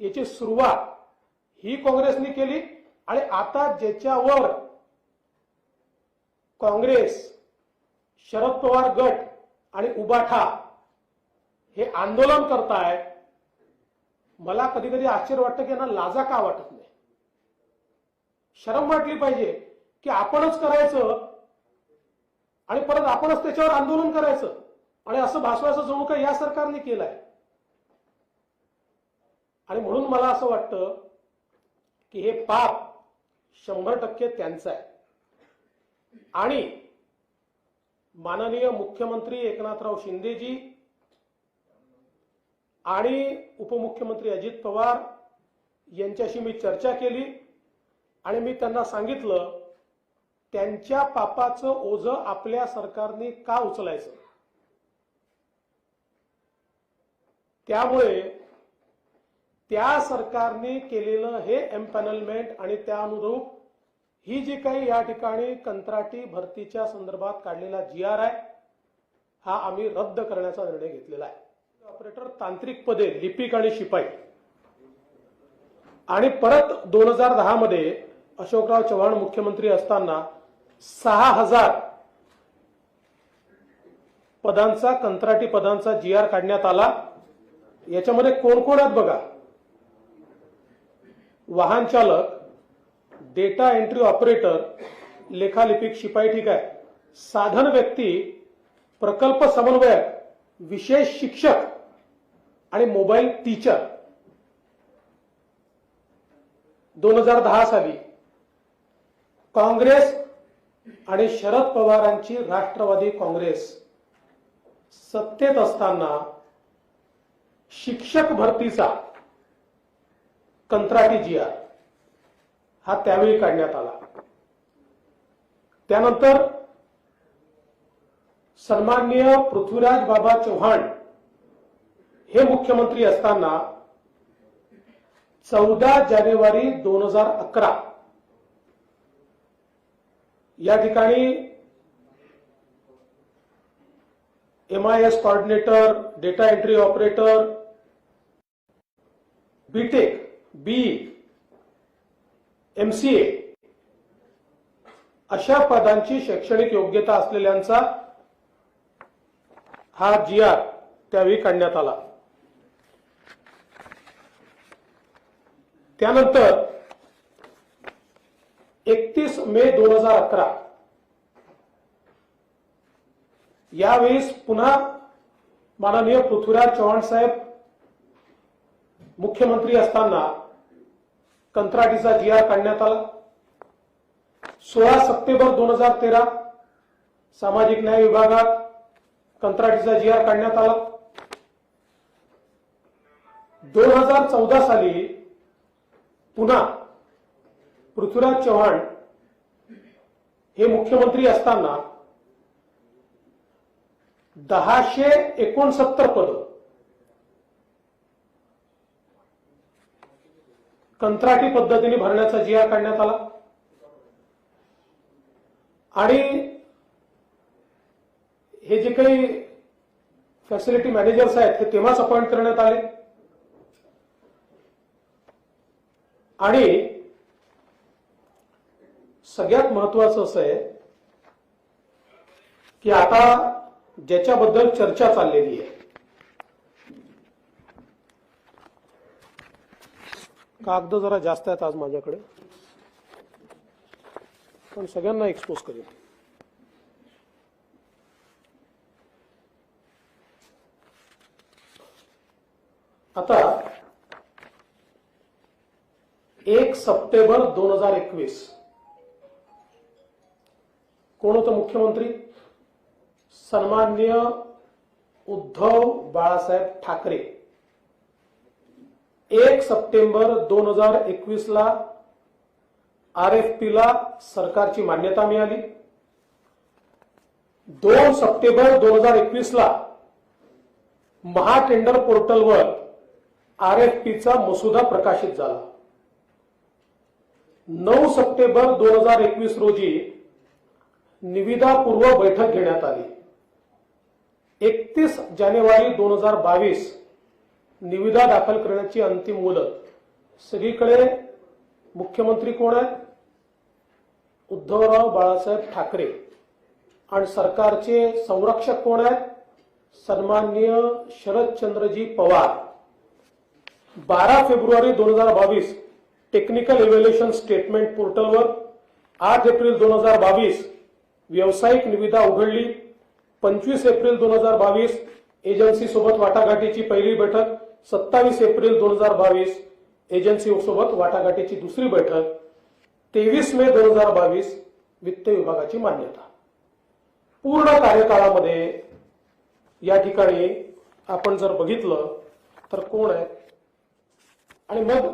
याची सुरुवात ही काँग्रेसने केली आणि आता ज्याच्यावर काँग्रेस, शरद पवार गट आणि उबाठा हे आंदोलन करतायत, मला कधी कधी आश्चर्य वाटतं की यांना लाजा का वाटत नाही. शरम वाटली पाहिजे की आपणच करायचं आणि परत आपणच त्याच्यावर आंदोलन करायचं आणि असं भासवायचं जणू काय या सरकारने केलंय. आणि म्हणून मला असं वाटतं की हे पाप 100% त्यांचं आहे. आणि माननीय मुख्यमंत्री एकनाथराव शिंदेजी आणि उपमुख्यमंत्री अजित पवार यांच्याशी मी चर्चा केली आणि मी त्यांना सांगितलं त्यांच्या पापाचं ओझं आपल्या सरकारने का उचलायचं. त्यामुळे त्या सरकारने केलेलं हे एम्पॅनलमेंट आणि त्या अनुरूप ही जी काही या ठिकाणी कंत्राटी भरतीच्या संदर्भात काढलेला GR आहे हा आम्ही रद्द करण्याचा निर्णय घेतलेला आहे. ऑपरेटर तांत्रिक पदे लिपिक आणि शिपाई आणि परत 2010 मध्ये अशोकराव चव्हाण मुख्यमंत्री असताना 6000 पदांचा कंत्राटी पदांचा GR काढण्यात आला. याच्यामध्ये कोण कोण आहेत बघा. वाहन चालक, डेटा एंट्री ऑपरेटर, लेखालिपिक, शिपाई, ठीक आहे, साधन व्यक्ती, प्रकल्प समन्वयक, विशेष शिक्षक आणि मोबाईल टीचर. 2010 साली काँग्रेस आणि शरद पवारांची राष्ट्रवादी काँग्रेस सत्तेत असताना शिक्षक भरतीचा कंत्राटी GR हा त्यावेळी काढण्यात आला. त्यानंतर सन्माननीय पृथ्वीराज बाबा चव्हाण हे मुख्यमंत्री असताना 14 जानेवारी 2011 या ठिकाणी MIS coordinator, data entry operator, BTech, BE, MCA अशा पदांची शैक्षणिक योग्यता असलेल्यांचा हा GR त्यावेळी काढण्यात आला. त्यानंतर 31 मे 2011 यावेळेस पुन्हा माननीय पृथ्वीराज चव्हाण साहेब मुख्यमंत्री असताना कंत्राटीचा GR काढण्यात आला. 16 सप्टेंबर 2013 सामाजिक न्याय विभागात कंत्राटीचा GR काढण्यात आला. 2014 साली पुन्हा पृथ्वीराज चव्हाण हे मुख्यमंत्री असताना 1069 पद कंत्राटी पद्धतीने भरण्याचा GR काढण्यात आला. आणि हे जे काही फॅसिलिटी मॅनेजर्स आहेत हे तेव्हाच अपॉइंट करण्यात आले. आणि सगळ्यात महत्वाचं असं आहे की आता ज्याच्याबद्दल चर्चा चाललेली आहे, कागद जरा जास्त आहेत आज माझ्याकडे पण सगळ्यांना एक्सपोज करेल. आता 1 सप्टेंबर 2021 कोण होतं मुख्यमंत्री? सन्माननीय उद्धव बाळासाहेब ठाकरे. 1 सप्टेंबर 2021 ला RFP ला सरकारची मान्यता मिळाली. 2 सप्टेंबर 2021 ला महाटेंडर पोर्टलवर RFP चा मसुदा प्रकाशित झाला. 9 सप्टेंबर 2021 रोजी निविदापूर्व बैठक घेण्यात आली. 31 जानेवारी 2022 निविदा दाखल करण्याची अंतिम मुदत. सगळीकडे मुख्यमंत्री कोण आहेत? उद्धवराव बाळासाहेब ठाकरे. आणि सरकारचे संरक्षक कोण आहेत? सन्माननीय शरदचंद्रजी पवार. 12 फेब्रुवारी 2022 टेक्निकल इव्हॅल्युएशन स्टेटमेंट पोर्टलवर, 8 एप्रिल 2022 व्यावसायिक निविदा उघडली. 25 एप्रिल 2022 एजन्सी सोबत वाटाघाटीची पहिली बैठक. 27 एप्रिल 2022 एजन्सी सोबत वाटाघाटीची दुसरी बैठक. 23 मे 2022 वित्त विभागाची मान्यता. पूर्ण कार्यकाळामध्ये या ठिकाणी आपण जर बघितलं तर कोण आहे आणि मग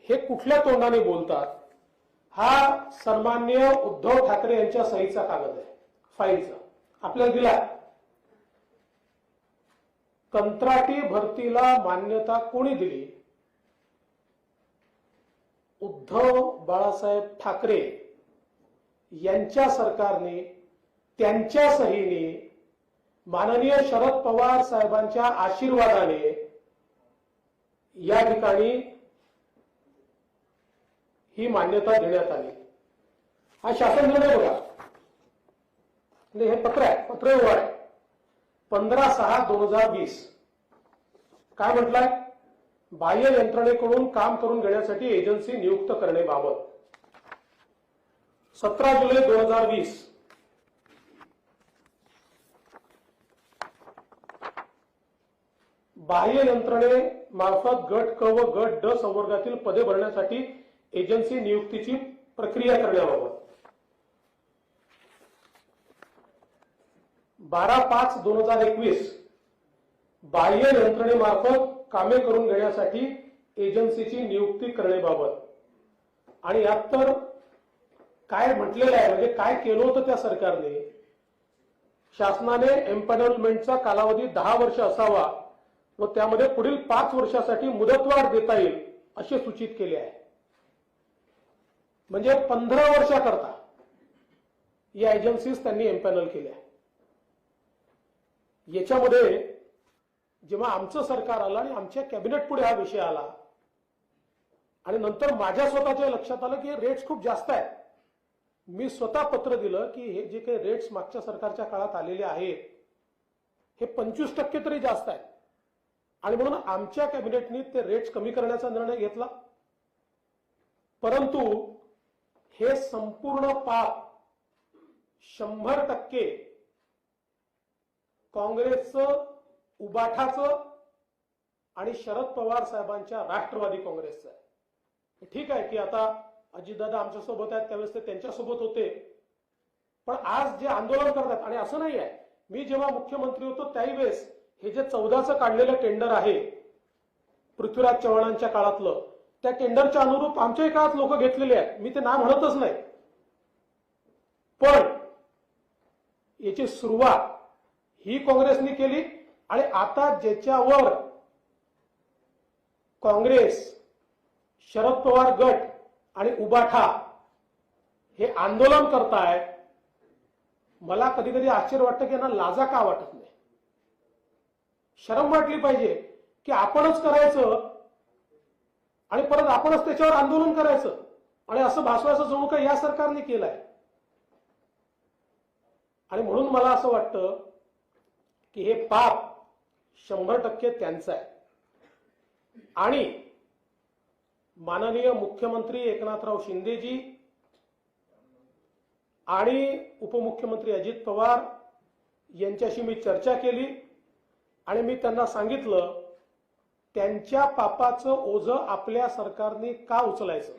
हे कुठल्या तोंडाने बोलतात? हा सन्माननीय उद्धव ठाकरे यांच्या सहीचा कागद आहे, फाईलचा आपल्याला दिला. कंत्राटी भरतीला मान्यता कोणी दिली? उद्धव बाळासाहेब ठाकरे यांच्या सरकारने, त्यांच्या सहीने, माननीय शरद पवार साहेबांच्या आशीर्वादाने या ठिकाणी ही मान्यता देण्यात आली. हा शासन निर्णय बघा, हे पत्र आहे, पत्र व्यवहार आहे. 15/6/2020 काय म्हटलंय? बाह्य यंत्रणेकडून काम करून घेण्यासाठी एजन्सी नियुक्त करण्याबाबत. 17 जुलै 2020 बाह्य यंत्रणे मार्फत गट क व गट ड संवर्गातील पदे भरण्यासाठी एजन्सी नियुक्तीची प्रक्रिया करण्याबाबत. 12/5/2021 बाह्य यंत्रणेमार्फत कामे करून घेण्यासाठी एजन्सीची नियुक्ती करण्याबाबत. आणि यात तर काय म्हटलेलं आहे, म्हणजे काय केलं होतं त्या सरकारने? शासनाने एम्पॅनलमेंटचा कालावधी 10 वर्ष असावा व त्यामध्ये पुढील 5 वर्षासाठी मुदतवाढ देता येईल असे सूचित केले आहे. म्हणजे 15 वर्षाकरता या एजन्सीज त्यांनी एम्पॅनल केल्या. याच्यामध्ये जेव्हा आमचं सरकार आलं आणि आमच्या कॅबिनेट पुढे हा विषय आला आणि नंतर माझ्या स्वतःच्या लक्षात आलं की रेट्स खूप जास्त आहेत. मी स्वतः पत्र दिलं की हे जे काही रेट्स मागच्या सरकारच्या काळात आलेले आहेत हे 25% तरी जास्त आहेत आणि म्हणून आमच्या कॅबिनेटने ते रेट्स कमी करण्याचा निर्णय घेतला. परंतु हे संपूर्ण पाप 100% काँग्रेसचं, उबाठाचं आणि शरद पवार साहेबांच्या राष्ट्रवादी काँग्रेसचं आहे. ठीक आहे की आता अजितदादा आमच्या सोबत आहेत, त्यावेळेस ते त्यांच्या सोबत होते. पण आज जे आंदोलन करतात, आणि असं नाही आहे, मी जेव्हा मुख्यमंत्री होतो त्यावेळेस हे जे 14चं काढलेलं टेंडर आहे पृथ्वीराज चव्हाणांच्या काळातलं, त्या टेंडरच्या अनुरूप आमच्याही काळात लोक घेतलेले आहेत. मी ते नाव म्हणतच नाही. पण याची सुरुवात ही काँग्रेसने केली आणि आता ज्याच्यावर काँग्रेस, शरद पवार गट आणि उबाठा हे आंदोलन करतायत, मला कधी कधी आश्चर्य वाटतं की यांना लाजा का वाटत नाही? शरम वाटली पाहिजे की आपणच करायचं आणि परत आपणच त्याच्यावर आंदोलन करायचं आणि असं भासवायचं जणू काय या सरकारने केलंय. आणि म्हणून मला असं वाटतं की हे पाप 100% त्यांचं आहे. आणि माननीय मुख्यमंत्री एकनाथराव शिंदेजी आणि उपमुख्यमंत्री अजित पवार यांच्याशी मी चर्चा केली आणि मी त्यांना सांगितलं त्यांच्या पापाचं ओझं आपल्या सरकारने का उचलायचं?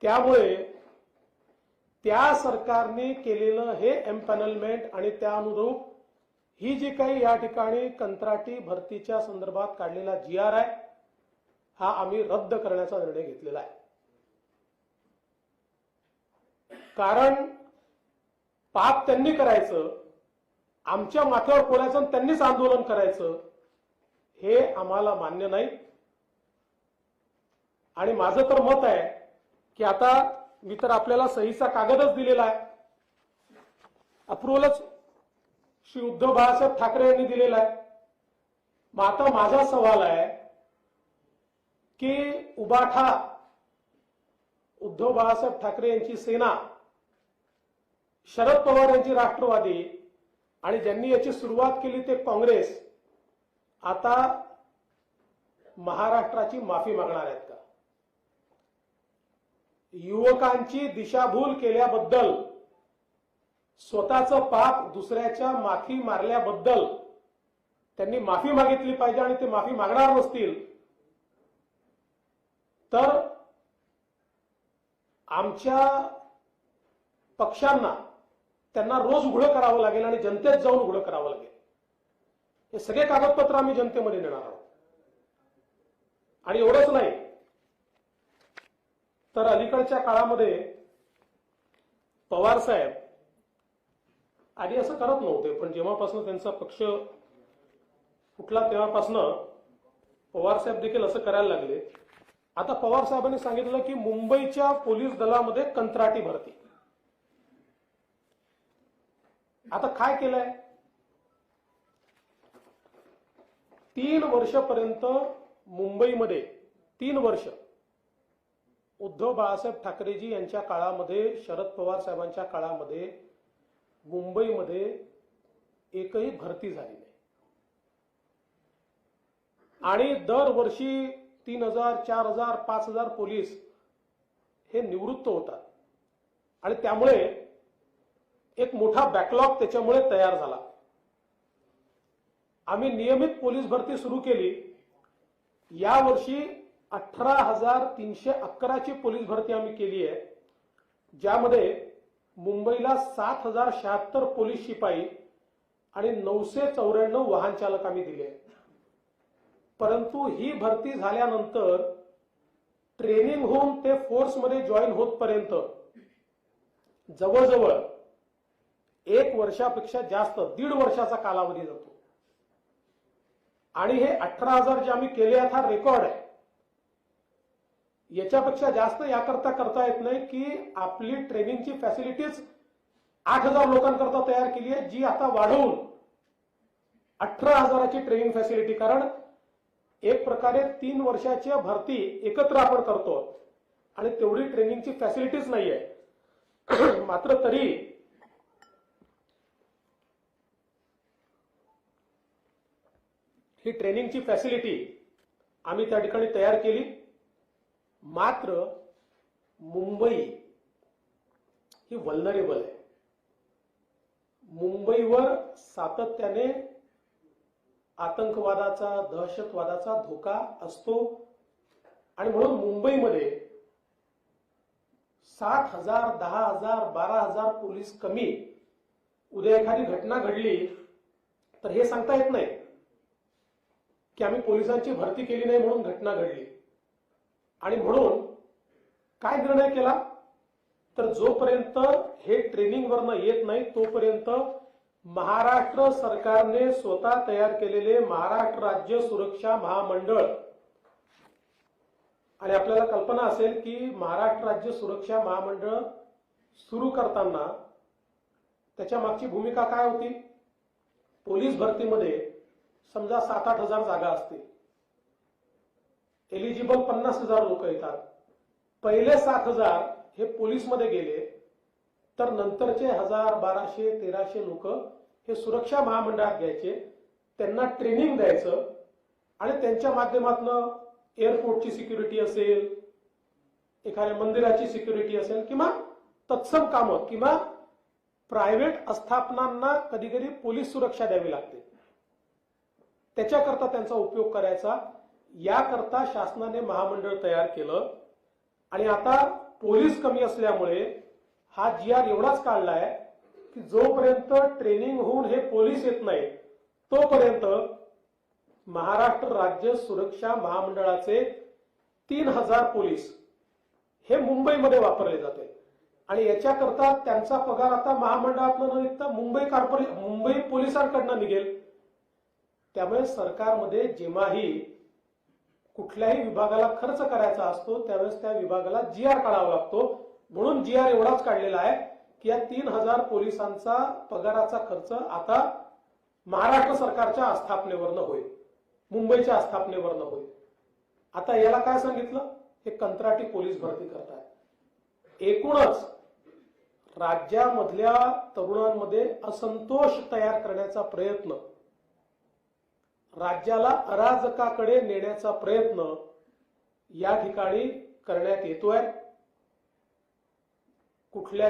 त्यामुळे त्या सरकारने केलेलं हे एम्पॅनलमेंट आणि त्या अनुरूप ही जी काही या ठिकाणी कंत्राटी भरतीच्या संदर्भात काढलेला GR आहे हा आम्ही रद्द करण्याचा निर्णय घेतलेला आहे. कारण पाप त्यांनी करायचं, आमच्या माथ्यावर फोडायचं आणि त्यांनीच आंदोलन करायचं हे आम्हाला मान्य नाही. आणि माझं तर मत आहे की आता मी तर आपल्याला सहीचा कागदच दिलेला आहे, अप्रुव्हलच श्री उद्धव बाळासाहेब ठाकरे यांनी दिलेला आहे. मग आता माझा सवाल आहे की उबाठा, उद्धव बाळासाहेब ठाकरे यांची सेना, शरद पवार यांची राष्ट्रवादी आणि ज्यांनी याची सुरुवात केली ते काँग्रेस आता महाराष्ट्राची माफी मागणार आहेत का? युवकांची दिशाभूल केल्याबद्दल, स्वतःचं पाप दुसऱ्याच्या माथी मारल्याबद्दल त्यांनी माफी मागितली पाहिजे आणि ते माफी मागणार नसतील तर आमच्या पक्षांना त्यांना रोज उघडं करावं लागेल आणि जनतेत जाऊन उघडं करावं लागेल. हे सगळे कागदपत्र आम्ही जनतेमध्ये नेणार आहोत. आणि एवढंच नाही तर अलीकडच्या काळामध्ये पवार साहेब आधी असं करत नव्हते, पण जेव्हापासून त्यांचा पक्ष फुटला तेव्हापासून पवार साहेब देखील असं करायला लागले. आता पवार साहेबांनी सांगितलं की मुंबईच्या पोलीस दलामध्ये कंत्राटी भरती. आता काय केलंय? 3 वर्षापर्यंत मुंबईमध्ये 3 वर्ष उद्धव बाळासाहेब ठाकरेजी यांच्या काळामध्ये, शरद पवार साहेबांच्या काळामध्ये मुंबईमध्ये एकही भरती झाली नाही. आणि दरवर्षी 3000, 4000, 5000 पोलीस हे निवृत्त होतात आणि त्यामुळे एक मोठा बॅकलॉग त्याच्यामुळे तयार झाला. आम्ही नियमित पोलीस भरती सुरू केली. यावर्षी 18,311 ची पोलीस भरती आम्ही केली आहे, ज्यामध्ये मुंबईला 7,076 पोलीस शिपाई आणि 994 वाहन चालक आम्ही दिले. परंतु ही भरती झाल्यानंतर ट्रेनिंग होऊन ते फोर्समध्ये जॉईन होतपर्यंत जवळजवळ 1 वर्षापेक्षा जास्त, 1.5 वर्षाचा कालावधी जातो. आणि हे 18,000 जे आम्ही केले आहेत हा रेकॉर्ड आहे. याच्यापेक्षा जास्त याकरता करता येत नाही की आपली ट्रेनिंगची फॅसिलिटीज 8,000 लोकांकरता तयार केली आहे, जी आता वाढवून 18,000ची ट्रेनिंग फॅसिलिटी, कारण एक प्रकारे 3 वर्षाच्या भरती एकत्र आपण करतो आणि तेवढी ट्रेनिंगची फॅसिलिटीज नाही आहे. मात्र तरी ही ट्रेनिंगची फॅसिलिटी आम्ही त्या ठिकाणी तयार केली. मात्र मुंबई ही वल्नरेबल आहे. मुंबईवर सातत्याने आतंकवादाचा, दहशतवादाचा धोका असतो आणि म्हणून मुंबईमध्ये 7,000, 10,000, 12,000 पोलीस कमी उद्या एखादी घटना घडली तर हे सांगता येत नाही की आम्ही पोलिसांची भरती केली नाही म्हणून घटना घडली. आणि म्हणून काय निर्णय केला तर जोपर्यंत हे ट्रेनिंगवरनं येत नाही तोपर्यंत महाराष्ट्र सरकारने स्वतः तयार केलेले महाराष्ट्र राज्य सुरक्षा महामंडळ, आणि आपल्याला कल्पना असेल की महाराष्ट्र राज्य सुरक्षा महामंडळ सुरू करताना त्याच्या मागची भूमिका काय होती? पोलीस भरतीमध्ये समजा 7-8 हजार जागा असतील, एलिजिबल 50,000 लोक येतात. पहिले 7,000 हे पोलीसमध्ये गेले तर नंतरचे 1,000, 1,200, 1,300 लोक हे सुरक्षा महामंडळात घ्यायचे, त्यांना ट्रेनिंग द्यायचं आणि त्यांच्या माध्यमातून एअरपोर्टची सिक्युरिटी असेल, एखाद्या मंदिराची सिक्युरिटी असेल किंवा तत्सम कामं किंवा प्रायव्हेट आस्थापनांना कधी कधी पोलीस सुरक्षा द्यावी लागते, त्याच्याकरता त्यांचा उपयोग करायचा. याकरता शासनाने महामंडळ तयार केलं. आणि आता पोलीस कमी असल्यामुळे हा GR एवढाच काढलाय की जोपर्यंत ट्रेनिंग होऊन हे पोलीस येत नाही तोपर्यंत महाराष्ट्र राज्य सुरक्षा महामंडळाचे 3,000 पोलीस हे मुंबईमध्ये वापरले जाते. आणि याच्याकरता त्यांचा पगार आता महामंडळातून न निघता मुंबई पोलिसांकडनं निघेल. त्यामुळे सरकारमध्ये जेव्हाही कुठल्याही विभागाला खर्च करायचा असतो त्यावेळेस त्या विभागाला GR काढावा लागतो. म्हणून GR एवढाच काढलेला आहे की या 3,000 पोलिसांचा पगाराचा खर्च आता महाराष्ट्र सरकारच्या आस्थापनेवरनं होईल, मुंबईच्या आस्थापनेवरनं होईल. आता याला काय सांगितलं, हे कंत्राटी पोलीस भरती करतायत. एकूणच राज्यामधल्या तरुणांमध्ये असंतोष तयार करण्याचा प्रयत्न, राज्याला अराजकाकडे नेण्याचा प्रयत्न या ठिकाणी करण्यात येतोय. कुठल्या